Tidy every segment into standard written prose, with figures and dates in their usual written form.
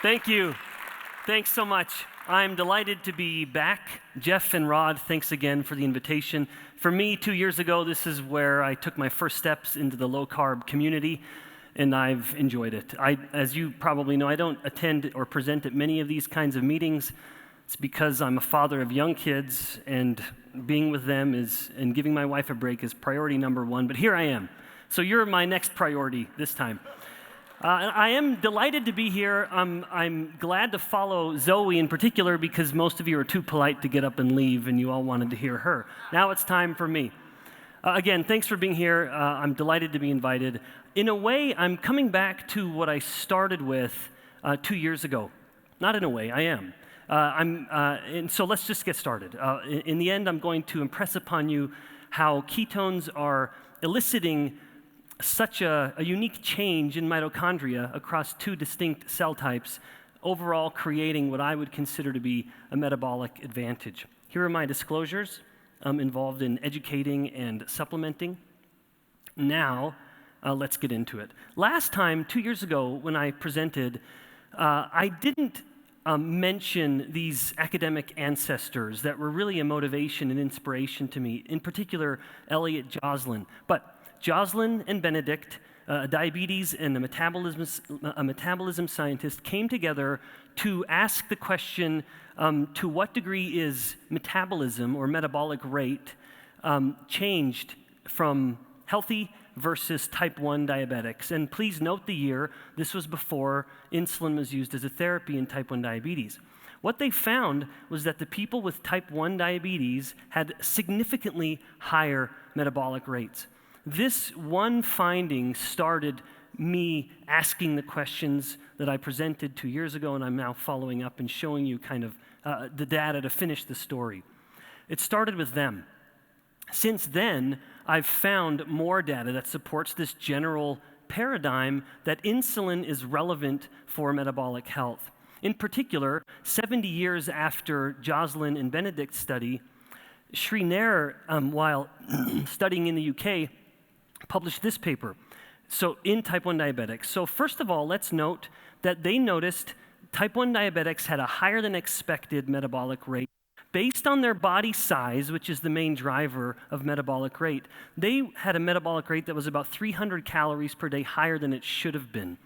Thank you. Thanks so much. I'm delighted to be back. Jeff and Rod, thanks again for the invitation. For me, 2 years ago, this is where I took my first steps into the low-carb community, and I've enjoyed it. As you probably know, I don't attend or present at many of these kinds of meetings. It's because I'm a father of young kids, and being with them and giving my wife a break is priority number one, but here I am. So you're my next priority this time. I am delighted to be here. I'm glad to follow Zoe in particular because most of you are too polite to get up and leave and you all wanted to hear her. Now it's time for me. Again, thanks for being here. I'm delighted to be invited. In a way, I'm coming back to what I started with 2 years ago. Not in a way, I am. And so let's just get started. In the end, I'm going to impress upon you how ketones are eliciting such a unique change in mitochondria across two distinct cell types, overall creating what I would consider to be a metabolic advantage. Here are my disclosures involved in educating and supplementing. Now, let's get into it. Last time, 2 years ago, when I presented, I didn't mention these academic ancestors that were really a motivation and inspiration to me, in particular, Elliot Joslin. But Joslin and Benedict, a diabetes and a metabolism scientist, came together to ask the question, to what degree is metabolism or metabolic rate changed from healthy versus type 1 diabetics? And please note the year. This was before insulin was used as a therapy in type 1 diabetes. What they found was that the people with type 1 diabetes had significantly higher metabolic rates. This one finding started me asking the questions that I presented 2 years ago, and I'm now following up and showing you kind of the data to finish the story. It started with them. Since then, I've found more data that supports this general paradigm that insulin is relevant for metabolic health. In particular, 70 years after Joslin and Benedict's study, Sri Nair, while studying in the UK, published this paper in type 1 diabetics. So first of all, let's note that they noticed type 1 diabetics had a higher than expected metabolic rate. Based on their body size, which is the main driver of metabolic rate, they had a metabolic rate that was about 300 calories per day higher than it should have been.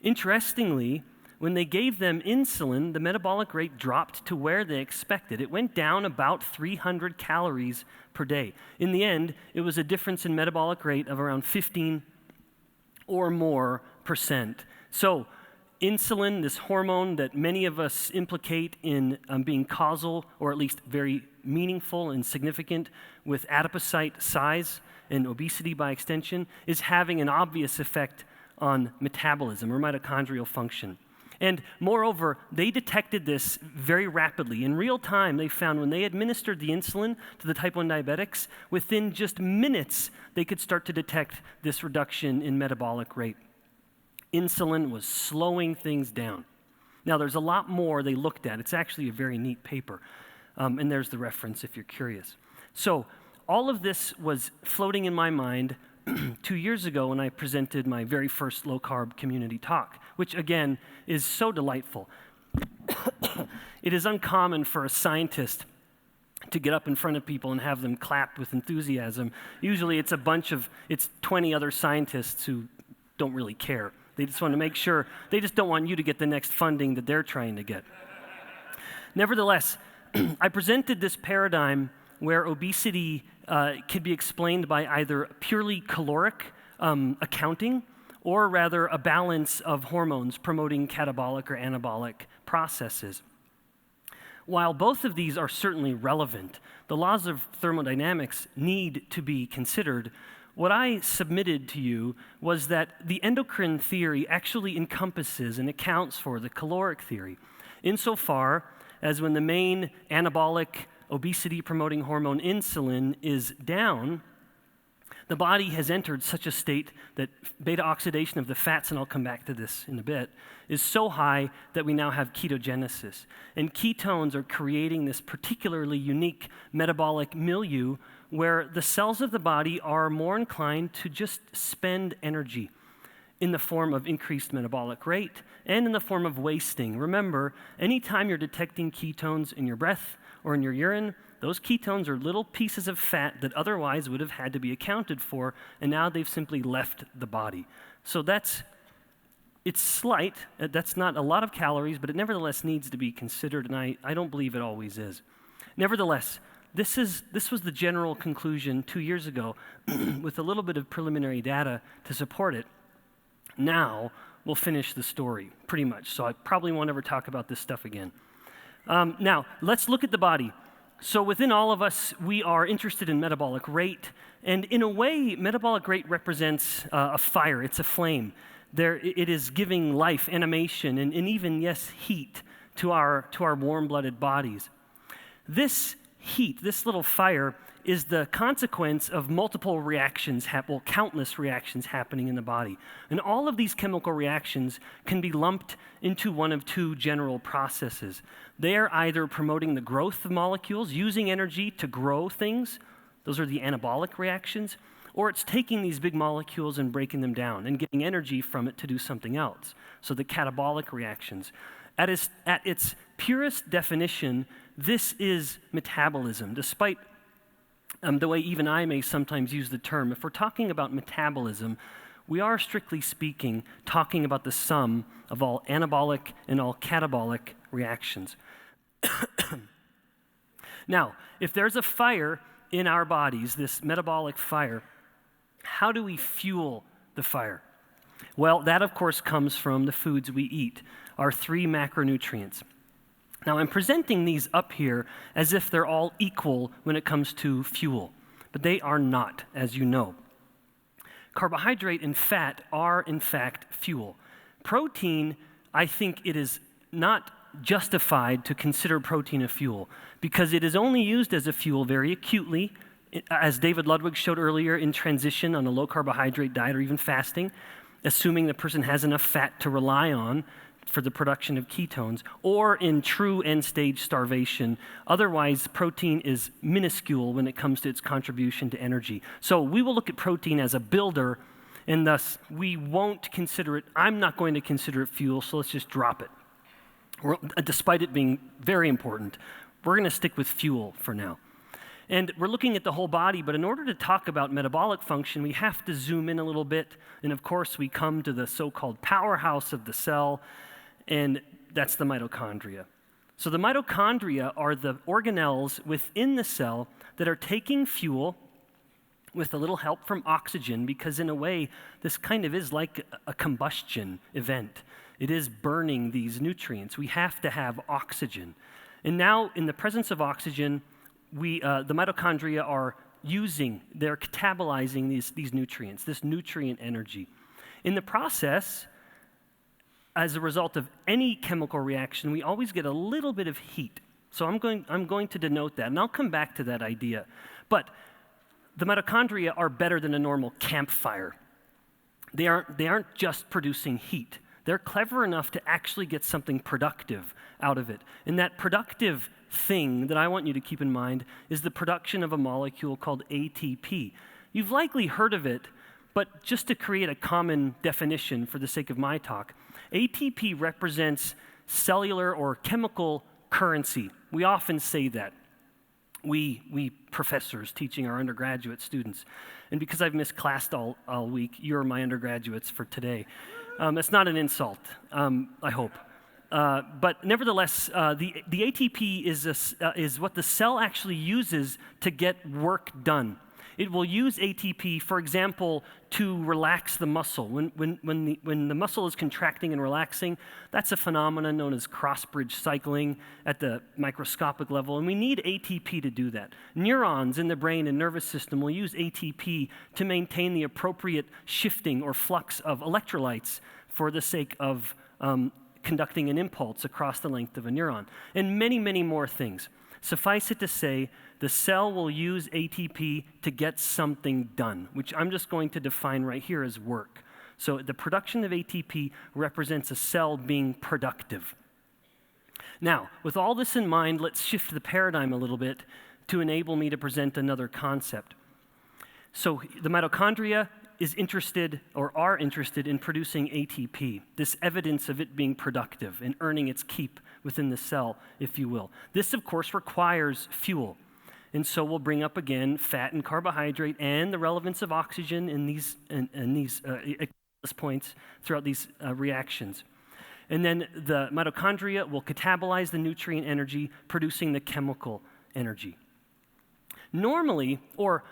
Interestingly, when they gave them insulin, the metabolic rate dropped to where they expected. It went down about 300 calories per day. In the end, it was a difference in metabolic rate of around 15 or more %. So insulin, this hormone that many of us implicate in being causal, or at least very meaningful and significant with adipocyte size and obesity by extension, is having an obvious effect on metabolism or mitochondrial function. And moreover, they detected this very rapidly. In real time, they found when they administered the insulin to the type 1 diabetics, within just minutes, they could start to detect this reduction in metabolic rate. Insulin was slowing things down. Now, there's a lot more they looked at. It's actually a very neat paper. And there's the reference if you're curious. So all of this was floating in my mind 2 years ago when I presented my very first low-carb community talk, which, again, is so delightful. It is uncommon for a scientist to get up in front of people and have them clap with enthusiasm. Usually it's 20 other scientists who don't really care. They just want to make sure, they just don't want you to get the next funding that they're trying to get. Nevertheless, I presented this paradigm where obesity could be explained by either purely caloric accounting, or rather a balance of hormones promoting catabolic or anabolic processes. While both of these are certainly relevant, the laws of thermodynamics need to be considered. What I submitted to you was that the endocrine theory actually encompasses and accounts for the caloric theory, insofar as when the main anabolic obesity-promoting hormone insulin is down, the body has entered such a state that beta oxidation of the fats, and I'll come back to this in a bit, is so high that we now have ketogenesis. And ketones are creating this particularly unique metabolic milieu where the cells of the body are more inclined to just spend energy. in the form of increased metabolic rate and in the form of wasting. Remember, anytime you're detecting ketones in your breath or in your urine, those ketones are little pieces of fat that otherwise would have had to be accounted for, and now they've simply left the body. So it's slight, that's not a lot of calories, but it nevertheless needs to be considered, and I don't believe it always is. Nevertheless, this was the general conclusion 2 years ago with a little bit of preliminary data to support it. Now, we'll finish the story, pretty much, so I probably won't ever talk about this stuff again. Now, let's look at the body. So within all of us, we are interested in metabolic rate, and in a way, metabolic rate represents a fire, it's a flame. It is giving life, animation, and even, yes, heat to our warm-blooded bodies. This heat, this little fire, is the consequence of multiple reactions, countless reactions happening in the body. And all of these chemical reactions can be lumped into one of two general processes. They are either promoting the growth of molecules, using energy to grow things, those are the anabolic reactions, or it's taking these big molecules and breaking them down and getting energy from it to do something else. So the catabolic reactions. At its purest definition, this is metabolism, despite the way even I may sometimes use the term. If we're talking about metabolism, we are, strictly speaking, talking about the sum of all anabolic and all catabolic reactions. Now, if there's a fire in our bodies, this metabolic fire, how do we fuel the fire? Well, that, of course, comes from the foods we eat, our 3 macronutrients. Now, I'm presenting these up here as if they're all equal when it comes to fuel, but they are not, as you know. Carbohydrate and fat are, in fact, fuel. Protein, I think it is not justified to consider protein a fuel because it is only used as a fuel very acutely, as David Ludwig showed earlier, in transition on a low-carbohydrate diet or even fasting, assuming the person has enough fat to rely on for the production of ketones, or in true end-stage starvation. Otherwise, protein is minuscule when it comes to its contribution to energy. So we will look at protein as a builder, and thus we won't consider it, I'm not going to consider it fuel, so let's just drop it. Despite it being very important, we're going to stick with fuel for now. And we're looking at the whole body, but in order to talk about metabolic function, we have to zoom in a little bit, and of course we come to the so-called powerhouse of the cell, and that's the mitochondria. So the mitochondria are the organelles within the cell that are taking fuel with a little help from oxygen, because in a way, this kind of is like a combustion event. It is burning these nutrients. We have to have oxygen. And now, in the presence of oxygen, the mitochondria are they're catabolizing these nutrients, this nutrient energy. In the process, as a result of any chemical reaction, we always get a little bit of heat. So I'm going to denote that, and I'll come back to that idea. But the mitochondria are better than a normal campfire. They aren't just producing heat. They're clever enough to actually get something productive out of it. And that productive thing that I want you to keep in mind is the production of a molecule called ATP. You've likely heard of it, but just to create a common definition for the sake of my talk, ATP represents cellular or chemical currency. We often say that. We professors teaching our undergraduate students. And because I've missed class all week, you're my undergraduates for today. That's not an insult, I hope. But nevertheless, the ATP is what the cell actually uses to get work done. It will use ATP, for example, to relax the muscle. When the muscle is contracting and relaxing, that's a phenomenon known as cross-bridge cycling at the microscopic level, and we need ATP to do that. Neurons in the brain and nervous system will use ATP to maintain the appropriate shifting or flux of electrolytes for the sake of conducting an impulse across the length of a neuron, and many, many more things. Suffice it to say, the cell will use ATP to get something done, which I'm just going to define right here as work. So the production of ATP represents a cell being productive. Now, with all this in mind, let's shift the paradigm a little bit to enable me to present another concept. So the mitochondria is interested or are interested in producing ATP, this evidence of it being productive and earning its keep within the cell, if you will. This, of course, requires fuel. And so we'll bring up again fat and carbohydrate and the relevance of oxygen in these points throughout these reactions. And then the mitochondria will catabolize the nutrient energy, producing the chemical energy. Normally, or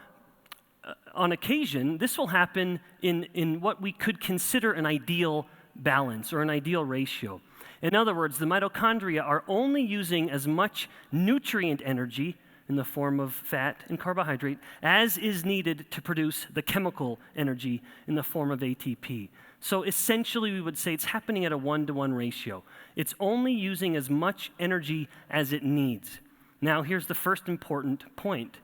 on occasion, this will happen in what we could consider an ideal balance or an ideal ratio. In other words, the mitochondria are only using as much nutrient energy in the form of fat and carbohydrate as is needed to produce the chemical energy in the form of ATP. So essentially, we would say it's happening at a 1-to-1 ratio. It's only using as much energy as it needs. Now, here's the first important point.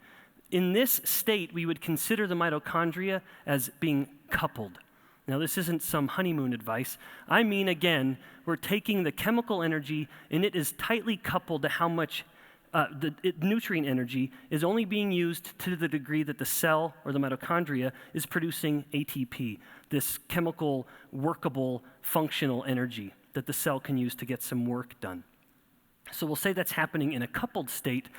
In this state, we would consider the mitochondria as being coupled. Now, this isn't some honeymoon advice. I mean, again, we're taking the chemical energy, and it is tightly coupled to how much nutrient energy is only being used to the degree that the cell or the mitochondria is producing ATP, this chemical, workable, functional energy that the cell can use to get some work done. So we'll say that's happening in a coupled state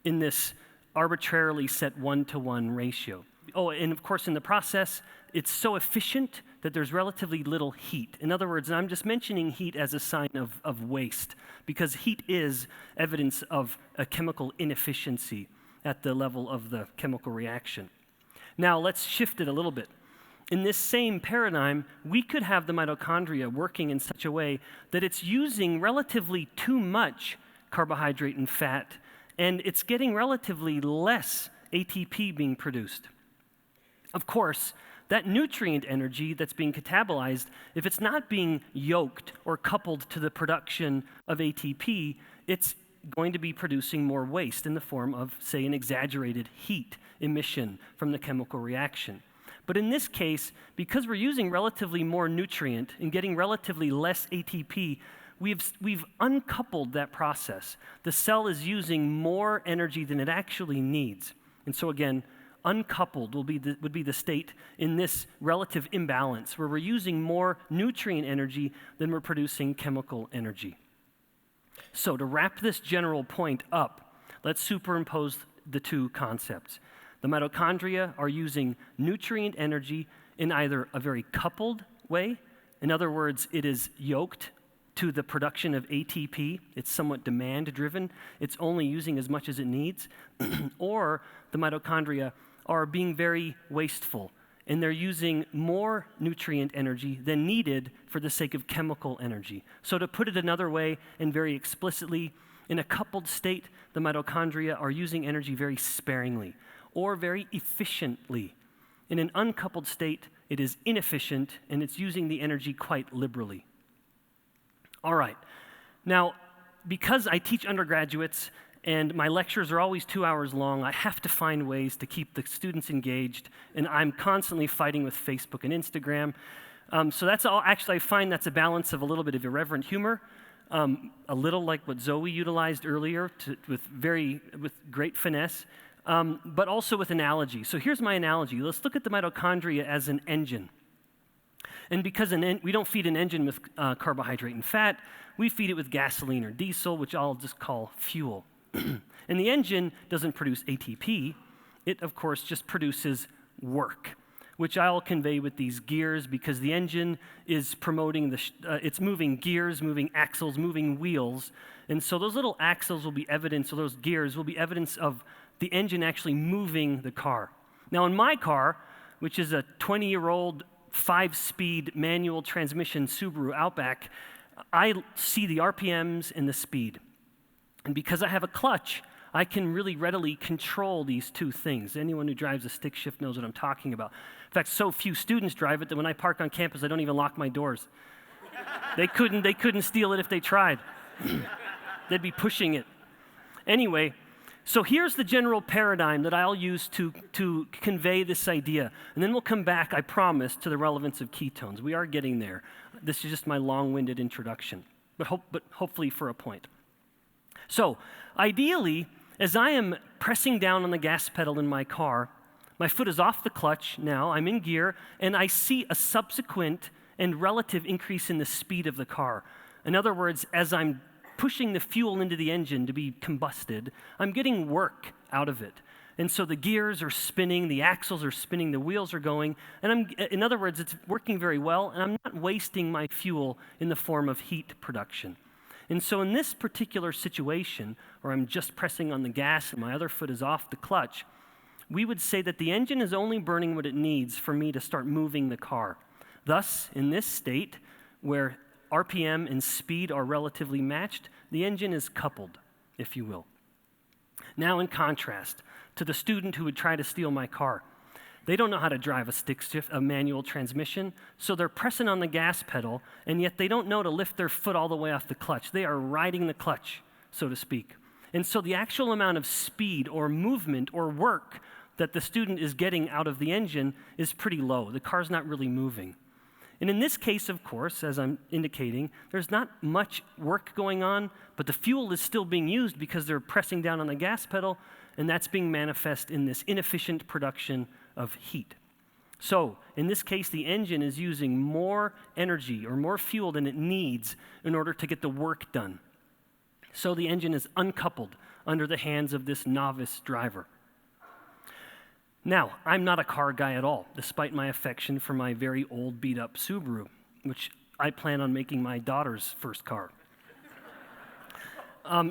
in this arbitrarily set 1-to-1 ratio. Oh, and of course, in the process, it's so efficient that there's relatively little heat. In other words, and I'm just mentioning heat as a sign of waste, because heat is evidence of a chemical inefficiency at the level of the chemical reaction. Now, let's shift it a little bit. In this same paradigm, we could have the mitochondria working in such a way that it's using relatively too much carbohydrate and fat, and it's getting relatively less ATP being produced. Of course, that nutrient energy that's being catabolized, if it's not being yoked or coupled to the production of ATP, it's going to be producing more waste in the form of, say, an exaggerated heat emission from the chemical reaction. But in this case, because we're using relatively more nutrient and getting relatively less ATP, we've uncoupled that process. The cell is using more energy than it actually needs. And so again, uncoupled would be the state in this relative imbalance where we're using more nutrient energy than we're producing chemical energy. So to wrap this general point up, let's superimpose the two concepts. The mitochondria are using nutrient energy in either a very coupled way, in other words, it is yoked to the production of ATP, it's somewhat demand-driven, it's only using as much as it needs, or the mitochondria are being very wasteful, and they're using more nutrient energy than needed for the sake of chemical energy. So to put it another way, and very explicitly, in a coupled state, the mitochondria are using energy very sparingly, or very efficiently. In an uncoupled state, it is inefficient, and it's using the energy quite liberally. All right. Now, because I teach undergraduates and my lectures are always 2 hours long, I have to find ways to keep the students engaged, and I'm constantly fighting with Facebook and Instagram. So that's all. Actually, I find that's a balance of a little bit of irreverent humor, a little like what Zoe utilized earlier with great finesse, but also with analogy. So here's my analogy. Let's look at the mitochondria as an engine. And because we don't feed an engine with carbohydrate and fat, we feed it with gasoline or diesel, which I'll just call fuel. And the engine doesn't produce ATP. It, of course, just produces work, which I'll convey with these gears because the engine is promoting it's moving gears, moving axles, moving wheels. And so those little axles will be evidence, or those gears will be evidence of the engine actually moving the car. Now, in my car, which is a 20-year-old 5-speed manual transmission Subaru Outback, I see the RPMs and the speed. And because I have a clutch, I can really readily control these two things. Anyone who drives a stick shift knows what I'm talking about. In fact, so few students drive it that when I park on campus, I don't even lock my doors. They couldn't steal it if they tried. They'd be pushing it. Anyway, so here's the general paradigm that I'll use to convey this idea. And then we'll come back, I promise, to the relevance of ketones. We are getting there. This is just my long-winded introduction, but hopefully for a point. So ideally, as I am pressing down on the gas pedal in my car, My foot is off the clutch now, I'm in gear, and I see a subsequent and relative increase in the speed of the car. In other words, as I'm pushing the fuel into the engine to be combusted, I'm getting work out of it. And so the gears are spinning, the axles are spinning, the wheels are going, and in other words, it's working very well, and I'm not wasting my fuel in the form of heat production. And so in this particular situation, where I'm just pressing on the gas and my other foot is off the clutch, we would say that the engine is only burning what it needs for me to start moving the car. Thus, in this state, where RPM and speed are relatively matched, the engine is coupled, if you will. Now, in contrast to the student who would try to steal my car, they don't know how to drive a stick shift, a manual transmission, so they're pressing on the gas pedal, and yet they don't know to lift their foot all the way off the clutch. They are riding the clutch, so to speak. And so the actual amount of speed or movement or work that the student is getting out of the engine is pretty low. The car's not really moving. And in this case, of course, as I'm indicating, there's not much work going on, but the fuel is still being used because they're pressing down on the gas pedal, and that's being manifest in this inefficient production of heat. So, in this case, the engine is using more energy or more fuel than it needs in order to get the work done. So the engine is uncoupled under the hands of this novice driver. Now, I'm not a car guy at all, despite my affection for my very old, beat-up Subaru, which I plan on making my daughter's first car.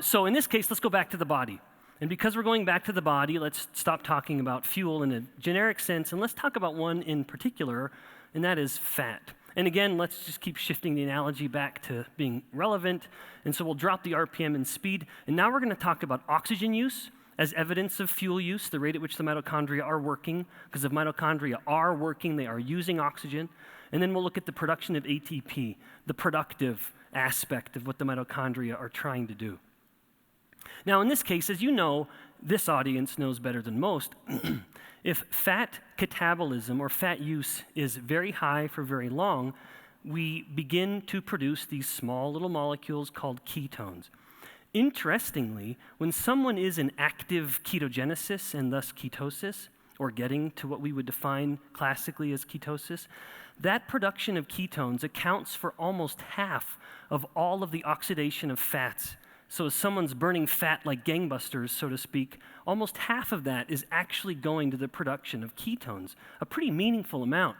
So in this case, let's go back to the body. And because we're going back to the body, let's stop talking about fuel in a generic sense, and let's talk about one in particular, and that is fat. And again, let's just keep shifting the analogy back to being relevant, and so we'll drop the RPM and speed, and now we're going to talk about oxygen use as evidence of fuel use, the rate at which the mitochondria are working, because if mitochondria are working, they are using oxygen. And then we'll look at the production of ATP, the productive aspect of what the mitochondria are trying to do. Now, in this case, as you know, this audience knows better than most, if fat catabolism or fat use is very high for very long, we begin to produce these small little molecules called ketones. Interestingly, when someone is in active ketogenesis and thus ketosis, or getting to what we would define classically as ketosis, that production of ketones accounts for almost half of all of the oxidation of fats. So as someone's burning fat like gangbusters, so to speak, almost half of that is actually going to the production of ketones, a pretty meaningful amount.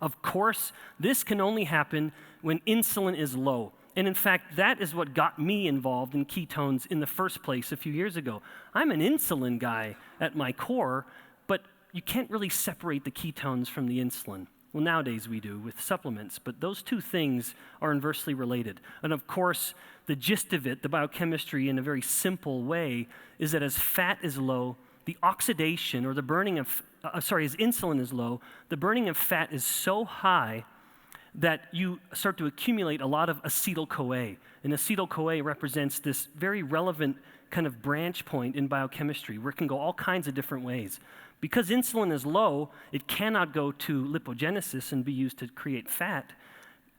Of course, this can only happen when insulin is low. And in fact, that is what got me involved in ketones in the first place a few years ago. I'm an insulin guy at my core, but you can't really separate the ketones from the insulin. Well, nowadays we do with supplements, but those two things are inversely related. And of course, the gist of it, the biochemistry in a very simple way, is that as fat is low, the oxidation or the burning of, as insulin is low, the burning of fat is so high that you start to accumulate a lot of acetyl-CoA. And acetyl-CoA represents this very relevant kind of branch point in biochemistry where it can go all kinds of different ways. Because insulin is low, it cannot go to lipogenesis and be used to create fat.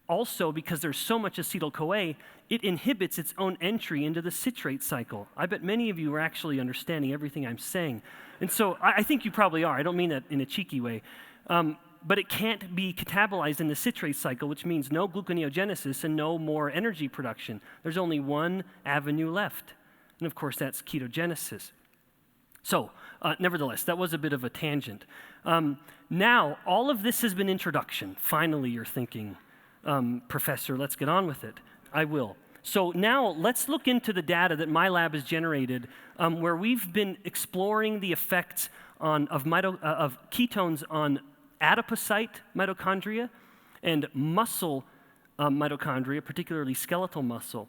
Also, because there's so much acetyl-CoA, it inhibits its own entry into the citrate cycle. I bet many of you are actually understanding everything I'm saying. And so I think you probably are. I don't mean that in a cheeky way. But it can't be catabolized in the citrate cycle, which means no gluconeogenesis and no more energy production. There's only one avenue left. And of course, that's ketogenesis. So, nevertheless, that was a bit of a tangent. Now, all of this has been introduction. Finally, you're thinking, Professor, let's get on with it. I will. So now let's look into the data that my lab has generated where we've been exploring the effects of ketones on adipocyte mitochondria and muscle mitochondria, particularly skeletal muscle.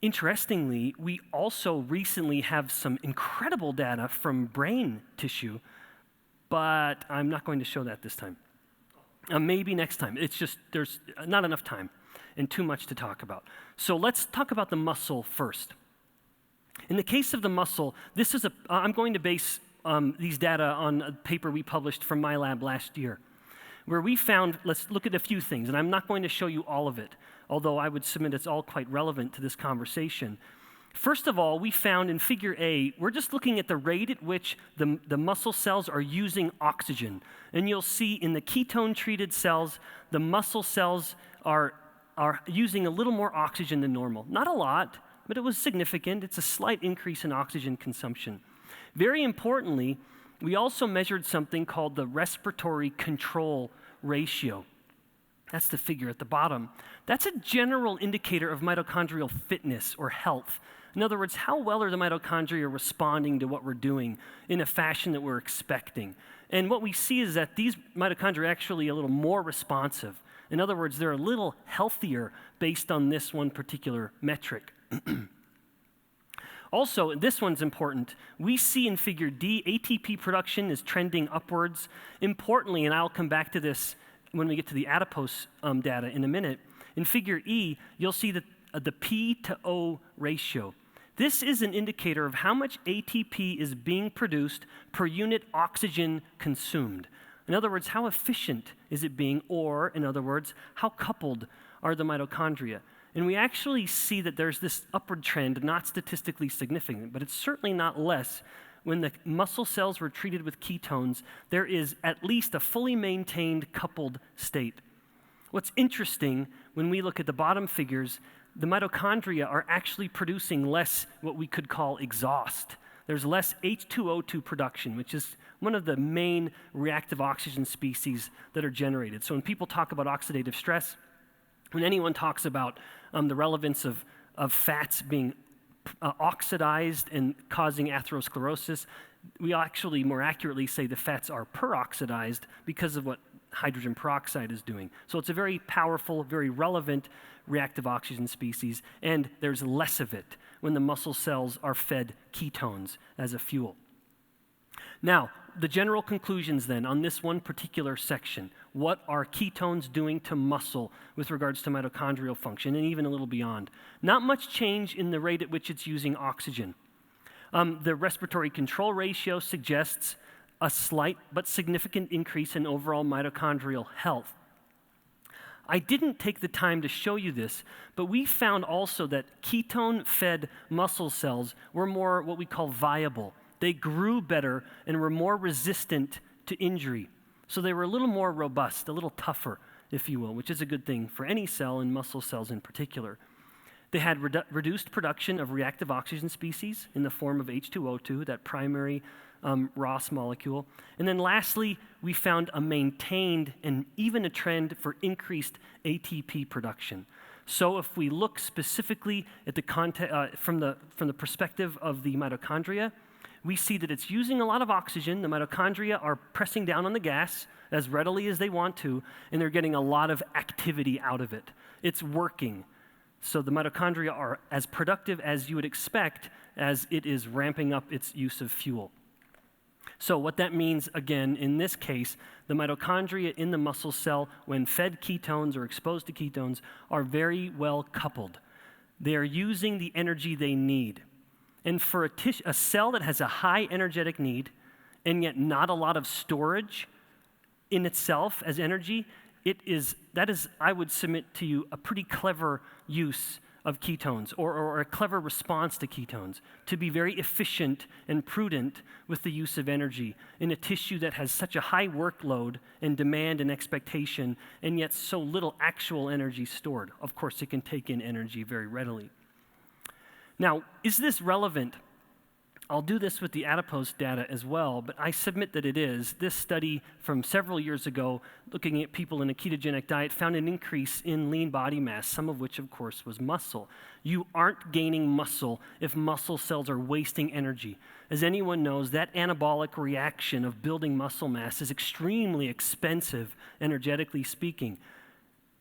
Interestingly, we also recently have some incredible data from brain tissue, but I'm not going to show that this time. Maybe next time. It's just there's not enough time and too much to talk about. So let's talk about the muscle first. In the case of the muscle, I'm going to base these data on a paper we published from my lab last year, where we found, let's look at a few things, and I'm not going to show you all of it, although I would submit it's all quite relevant to this conversation. First of all, we found in figure A, we're just looking at the rate at which the muscle cells are using oxygen. And you'll see in the ketone-treated cells, the muscle cells are using a little more oxygen than normal. Not a lot, but it was significant. It's a slight increase in oxygen consumption. Very importantly, we also measured something called the respiratory control ratio. That's the figure at the bottom. That's a general indicator of mitochondrial fitness or health. In other words, how well are the mitochondria responding to what we're doing in a fashion that we're expecting? And what we see is that these mitochondria are actually a little more responsive. In other words, they're a little healthier based on this one particular metric. Also, this one's important. We see in figure D, ATP production is trending upwards. Importantly, and I'll come back to this when we get to the adipose data in a minute, in figure E, you'll see that the P to O ratio. This is an indicator of how much ATP is being produced per unit oxygen consumed. In other words, how efficient is it being, or in other words, how coupled are the mitochondria? And we actually see that there's this upward trend, not statistically significant, but it's certainly not less. When the muscle cells were treated with ketones, there is at least a fully maintained coupled state. What's interesting, when we look at the bottom figures, the mitochondria are actually producing less what we could call exhaust. There's less H2O2 production, which is one of the main reactive oxygen species that are generated. So when people talk about oxidative stress, when anyone talks about the relevance of fats being oxidized and causing atherosclerosis, we actually more accurately say the fats are peroxidized because of what hydrogen peroxide is doing. So it's a very powerful, very relevant reactive oxygen species, and there's less of it when the muscle cells are fed ketones as a fuel. Now, the general conclusions then on this one particular section. What are ketones doing to muscle with regards to mitochondrial function, and even a little beyond? Not much change in the rate at which it's using oxygen. The respiratory control ratio suggests a slight but significant increase in overall mitochondrial health. I didn't take the time to show you this, but we found also that ketone-fed muscle cells were more what we call viable. They grew better and were more resistant to injury. So they were a little more robust, a little tougher, if you will, which is a good thing for any cell and muscle cells in particular. They had reduced production of reactive oxygen species in the form of H2O2, that primary ROS molecule. And then lastly, we found a maintained and even a trend for increased ATP production. So if we look specifically at the from the perspective of the mitochondria, we see that it's using a lot of oxygen. The mitochondria are pressing down on the gas as readily as they want to, and they're getting a lot of activity out of it. It's working. So the mitochondria are as productive as you would expect as it is ramping up its use of fuel. So what that means, again, in this case, the mitochondria in the muscle cell, when fed ketones or exposed to ketones, are very well coupled. They are using the energy they need. And for a cell that has a high energetic need and yet not a lot of storage in itself as energy, that is, I would submit to you, a pretty clever use of ketones or a clever response to ketones, to be very efficient and prudent with the use of energy in a tissue that has such a high workload and demand and expectation and yet so little actual energy stored. Of course, it can take in energy very readily. Now, is this relevant? I'll do this with the adipose data as well, but I submit that it is. This study from several years ago, looking at people in a ketogenic diet, found an increase in lean body mass, some of which, of course, was muscle. You aren't gaining muscle if muscle cells are wasting energy. As anyone knows, that anabolic reaction of building muscle mass is extremely expensive, energetically speaking.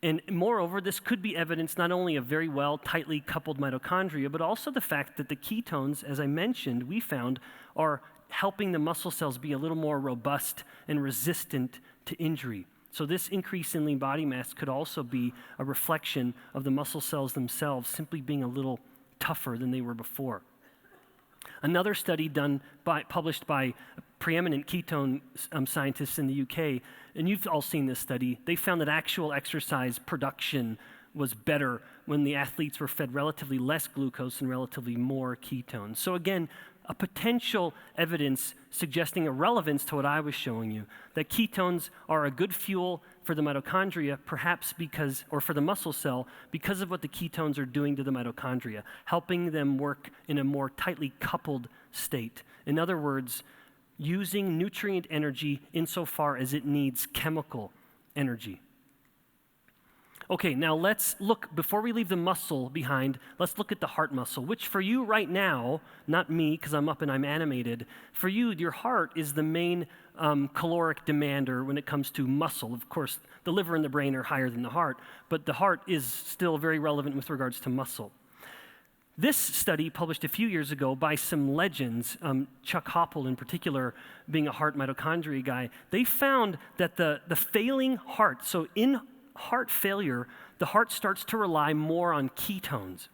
And moreover, this could be evidence not only of very well, tightly coupled mitochondria, but also the fact that the ketones, as I mentioned, we found are helping the muscle cells be a little more robust and resistant to injury. So this increase in lean body mass could also be a reflection of the muscle cells themselves simply being a little tougher than they were before. Another study published by preeminent ketone scientists in the UK, and you've all seen this study, they found that actual exercise production was better when the athletes were fed relatively less glucose and relatively more ketones. So again, a potential evidence suggesting a relevance to what I was showing you, that ketones are a good fuel for the mitochondria, perhaps because, or for the muscle cell, because of what the ketones are doing to the mitochondria, helping them work in a more tightly coupled state. In other words, using nutrient energy insofar as it needs chemical energy. Okay, now let's look, before we leave the muscle behind, let's look at the heart muscle, which for you right now, not me because I'm up and I'm animated, for you, your heart is the main caloric demander when it comes to muscle. Of course, the liver and the brain are higher than the heart, but the heart is still very relevant with regards to muscle. This study, published a few years ago by some legends, Chuck Hopple in particular, being a heart mitochondria guy, they found that the failing heart, so in heart failure, the heart starts to rely more on ketones.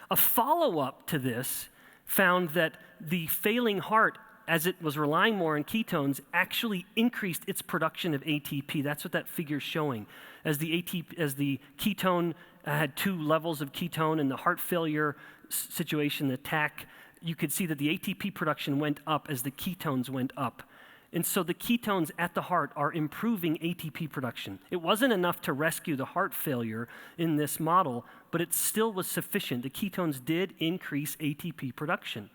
A follow-up to this found that the failing heart, as it was relying more on ketones, actually increased its production of ATP. That's what that figure's showing. As the ketone had two levels of ketone in the heart failure situation, the attack, you could see that the ATP production went up as the ketones went up. And so the ketones at the heart are improving ATP production. It wasn't enough to rescue the heart failure in this model, but it still was sufficient. The ketones did increase ATP production.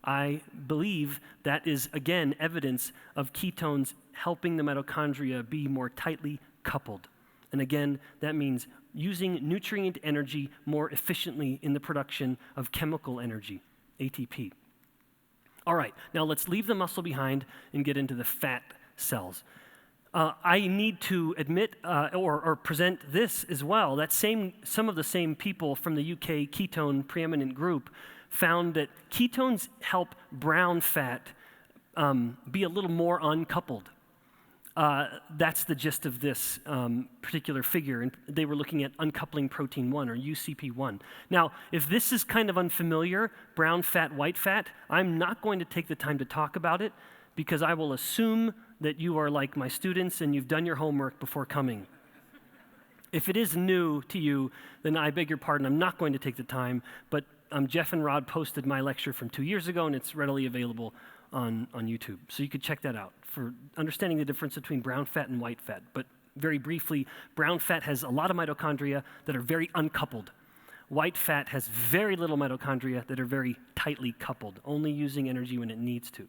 I believe that is, again, evidence of ketones helping the mitochondria be more tightly coupled. And again, that means using nutrient energy more efficiently in the production of chemical energy, ATP. All right, now let's leave the muscle behind and get into the fat cells. I need to admit or present this as well. Some of the same people from the UK ketone preeminent group found that ketones help brown fat be a little more uncoupled. That's the gist of this particular figure, and they were looking at uncoupling protein 1, or UCP1. Now, if this is kind of unfamiliar, brown fat, white fat, I'm not going to take the time to talk about it because I will assume that you are like my students and you've done your homework before coming. If it is new to you, then I beg your pardon, I'm not going to take the time, but Jeff and Rod posted my lecture from 2 years ago, and it's readily available on YouTube. So you could check that out for understanding the difference between brown fat and white fat. But very briefly, brown fat has a lot of mitochondria that are very uncoupled. White fat has very little mitochondria that are very tightly coupled, only using energy when it needs to.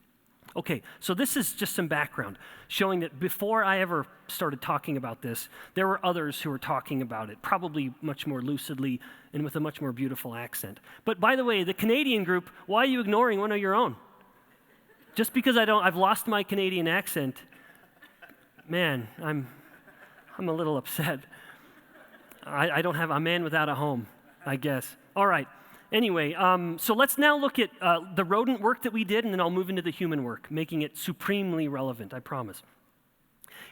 Okay, so this is just some background showing that before I ever started talking about this, there were others who were talking about it, probably much more lucidly and with a much more beautiful accent. But by the way, the Canadian group, why are you ignoring one of your own? Just because I've lost my Canadian accent, man, I'm a little upset. I don't have a man without a home, I guess. All right. Anyway, so let's now look at the rodent work that we did, and then I'll move into the human work, making it supremely relevant, I promise.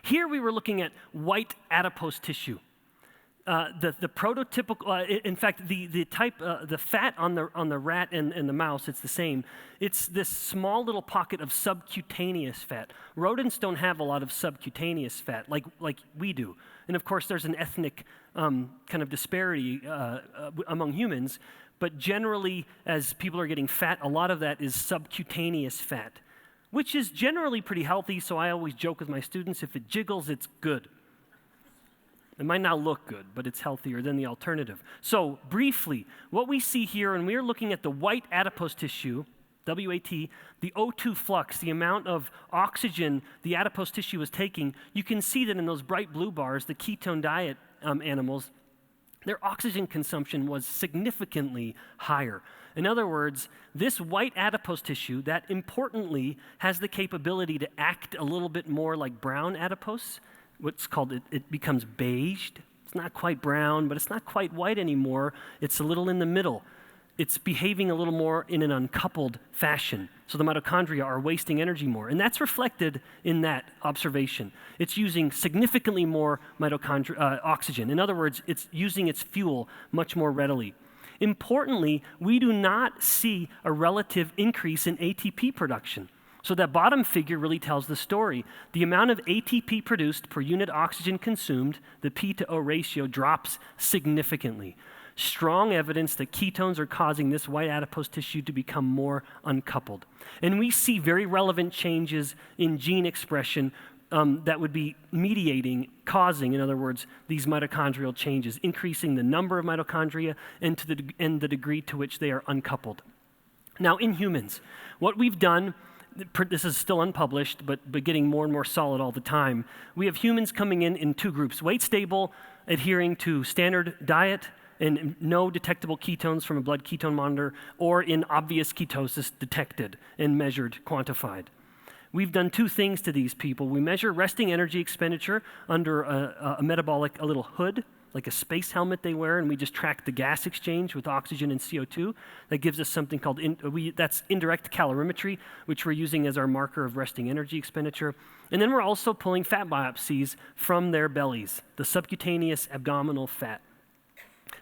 Here we were looking at white adipose tissue. The prototypical, in fact, the fat on the rat and the mouse, it's the same. It's this small little pocket of subcutaneous fat. Rodents don't have a lot of subcutaneous fat like we do. And of course, there's an ethnic kind of disparity among humans. But generally, as people are getting fat, a lot of that is subcutaneous fat, which is generally pretty healthy. So I always joke with my students, if it jiggles, it's good. It might not look good, but it's healthier than the alternative. So briefly, what we see here, and we're looking at the white adipose tissue, WAT, the O2 flux, the amount of oxygen the adipose tissue is taking, you can see that in those bright blue bars, the ketone diet animals, their oxygen consumption was significantly higher. In other words, this white adipose tissue, that importantly has the capability to act a little bit more like brown adipose, what's called, it becomes beiged. It's not quite brown, but it's not quite white anymore. It's a little in the middle. It's behaving a little more in an uncoupled fashion. So the mitochondria are wasting energy more. And that's reflected in that observation. It's using significantly more oxygen. In other words, it's using its fuel much more readily. Importantly, we do not see a relative increase in ATP production. So that bottom figure really tells the story. The amount of ATP produced per unit oxygen consumed, the P to O ratio, drops significantly. Strong evidence that ketones are causing this white adipose tissue to become more uncoupled. And we see very relevant changes in gene expression that would be mediating, causing, in other words, these mitochondrial changes, increasing the number of mitochondria and the degree to which they are uncoupled. Now, in humans, what we've done, this is still unpublished, but getting more and more solid all the time. We have humans coming in two groups: weight stable, adhering to standard diet, and no detectable ketones from a blood ketone monitor, or in obvious ketosis detected and measured, quantified. We've done two things to these people. We measure resting energy expenditure under a metabolic, a little hood, like a space helmet they wear, and we just track the gas exchange with oxygen and CO2. That gives us something called, that's indirect calorimetry, which we're using as our marker of resting energy expenditure. And then we're also pulling fat biopsies from their bellies, the subcutaneous abdominal fat.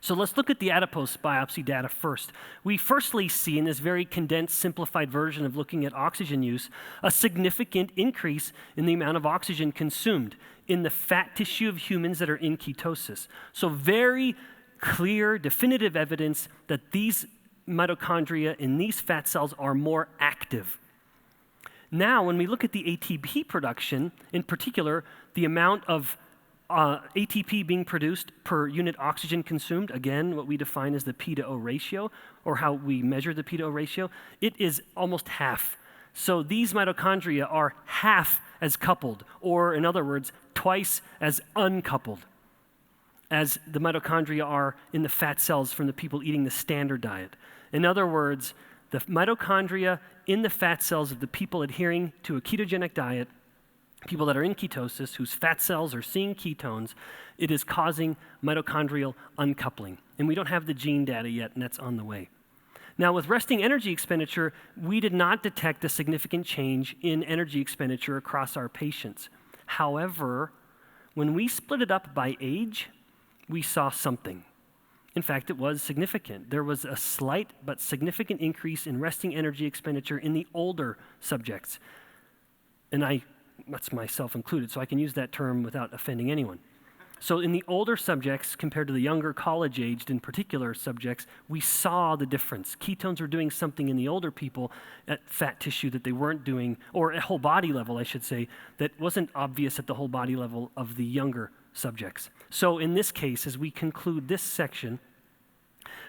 So let's look at the adipose biopsy data first. We firstly see in this very condensed, simplified version of looking at oxygen use, a significant increase in the amount of oxygen consumed in the fat tissue of humans that are in ketosis. So very clear, definitive evidence that these mitochondria in these fat cells are more active. Now, when we look at the ATP production, in particular, the amount of ATP being produced per unit oxygen consumed, again, what we define as the P to O ratio, or how we measure the P to O ratio, it is almost half. So these mitochondria are half as coupled, or in other words, twice as uncoupled as the mitochondria are in the fat cells from the people eating the standard diet. In other words, the mitochondria in the fat cells of the people adhering to a ketogenic diet, people that are in ketosis, whose fat cells are seeing ketones, it is causing mitochondrial uncoupling. And we don't have the gene data yet, and that's on the way. Now, with resting energy expenditure, we did not detect a significant change in energy expenditure across our patients. However, when we split it up by age, we saw something. In fact, it was significant. There was a slight but significant increase in resting energy expenditure in the older subjects. And that's myself included, so I can use that term without offending anyone. So in the older subjects, compared to the younger college-aged, in particular subjects, we saw the difference. Ketones were doing something in the older people at fat tissue that they weren't doing, or at whole body level, I should say, that wasn't obvious at the whole body level of the younger subjects. So in this case, as we conclude this section,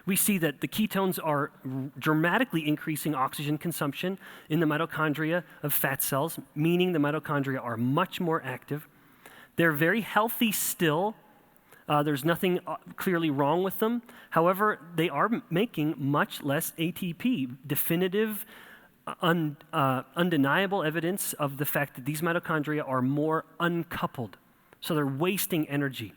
we see that the ketones are dramatically increasing oxygen consumption in the mitochondria of fat cells, meaning the mitochondria are much more active. They're very healthy still. There's nothing clearly wrong with them. However, they are making much less ATP, definitive, undeniable evidence of the fact that these mitochondria are more uncoupled. So they're wasting energy.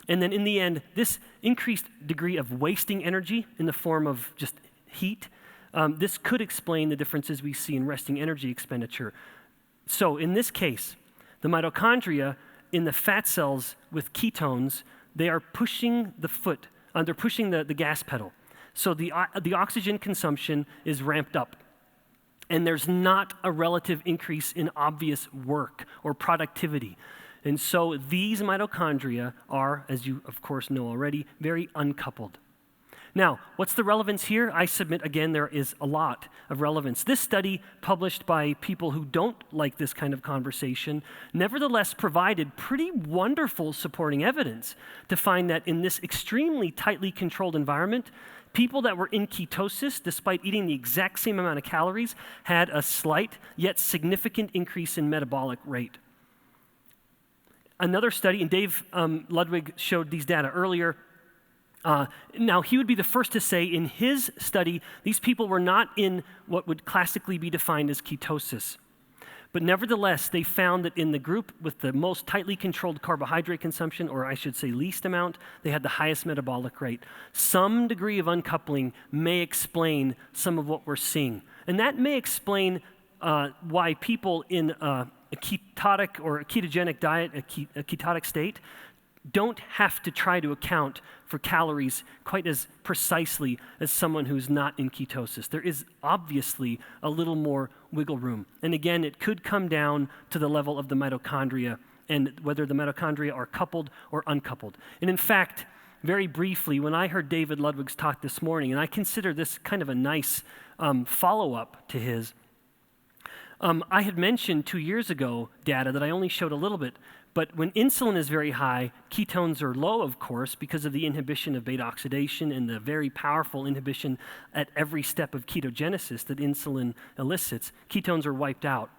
And then in the end, this increased degree of wasting energy in the form of just heat, this could explain the differences we see in resting energy expenditure. So in this case, the mitochondria in the fat cells with ketones, they are pushing the foot, they're pushing the gas pedal. So the oxygen consumption is ramped up. And there's not a relative increase in obvious work or productivity. And so these mitochondria are, as you of course know already, very uncoupled. Now, what's the relevance here? I submit, again, there is a lot of relevance. This study, published by people who don't like this kind of conversation, nevertheless provided pretty wonderful supporting evidence to find that in this extremely tightly controlled environment, people that were in ketosis, despite eating the exact same amount of calories, had a slight yet significant increase in metabolic rate. Another study, and Dave Ludwig showed these data earlier. Now, he would be the first to say in his study, these people were not in what would classically be defined as ketosis. But nevertheless, they found that in the group with the most tightly controlled carbohydrate consumption, or I should say least amount, they had the highest metabolic rate. Some degree of uncoupling may explain some of what we're seeing. And that may explain why people in a ketotic or a ketogenic diet, a ketotic state, don't have to try to account for calories quite as precisely as someone who's not in ketosis. There is obviously a little more wiggle room. And again, it could come down to the level of the mitochondria and whether the mitochondria are coupled or uncoupled. And in fact, very briefly, when I heard David Ludwig's talk this morning, and I consider this kind of a nice follow-up to his, I had mentioned 2 years ago data that I only showed a little bit, but when insulin is very high, ketones are low, of course, because of the inhibition of beta oxidation and the very powerful inhibition at every step of ketogenesis that insulin elicits. Ketones are wiped out.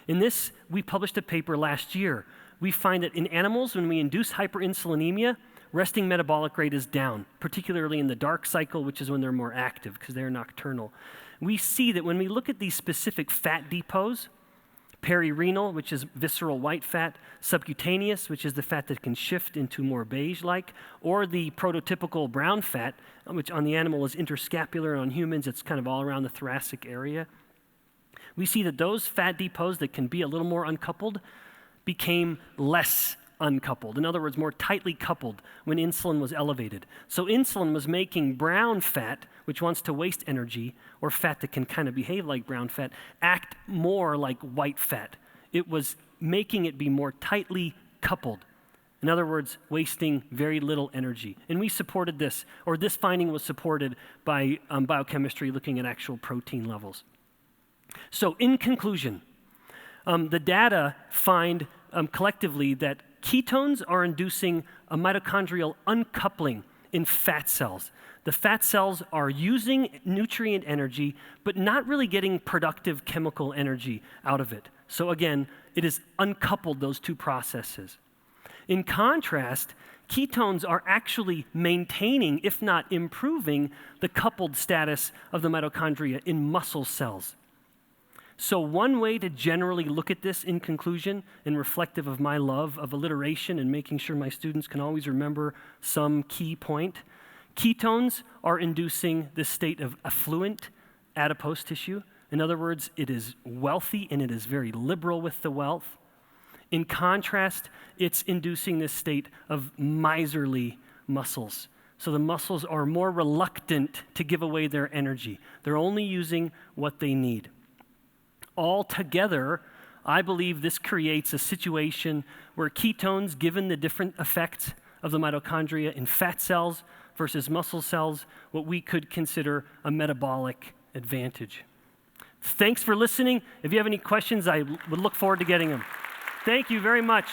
In this, we published a paper last year. We find that in animals, when we induce hyperinsulinemia, resting metabolic rate is down, particularly in the dark cycle, which is when they're more active because they're nocturnal. We see that when we look at these specific fat depots, perirenal, which is visceral white fat, subcutaneous, which is the fat that can shift into more beige-like, or the prototypical brown fat, which on the animal is interscapular, and on humans it's kind of all around the thoracic area. We see that those fat depots that can be a little more uncoupled became less uncoupled. In other words, more tightly coupled when insulin was elevated. So insulin was making brown fat, which wants to waste energy, or fat that can kind of behave like brown fat, act more like white fat. It was making it be more tightly coupled. In other words, wasting very little energy. And we supported this, or this finding was supported by biochemistry looking at actual protein levels. So in conclusion, the data find collectively that ketones are inducing a mitochondrial uncoupling in fat cells. The fat cells are using nutrient energy, but not really getting productive chemical energy out of it. So again, it has uncoupled those two processes. In contrast, ketones are actually maintaining, if not improving, the coupled status of the mitochondria in muscle cells. So one way to generally look at this in conclusion, and reflective of my love of alliteration and making sure my students can always remember some key point, ketones are inducing this state of affluent adipose tissue. In other words, it is wealthy and it is very liberal with the wealth. In contrast, it's inducing this state of miserly muscles. So the muscles are more reluctant to give away their energy. They're only using what they need. Altogether, I believe this creates a situation where ketones, given the different effects of the mitochondria in fat cells versus muscle cells, what we could consider a metabolic advantage. Thanks for listening. If you have any questions, I would look forward to getting them. Thank you very much.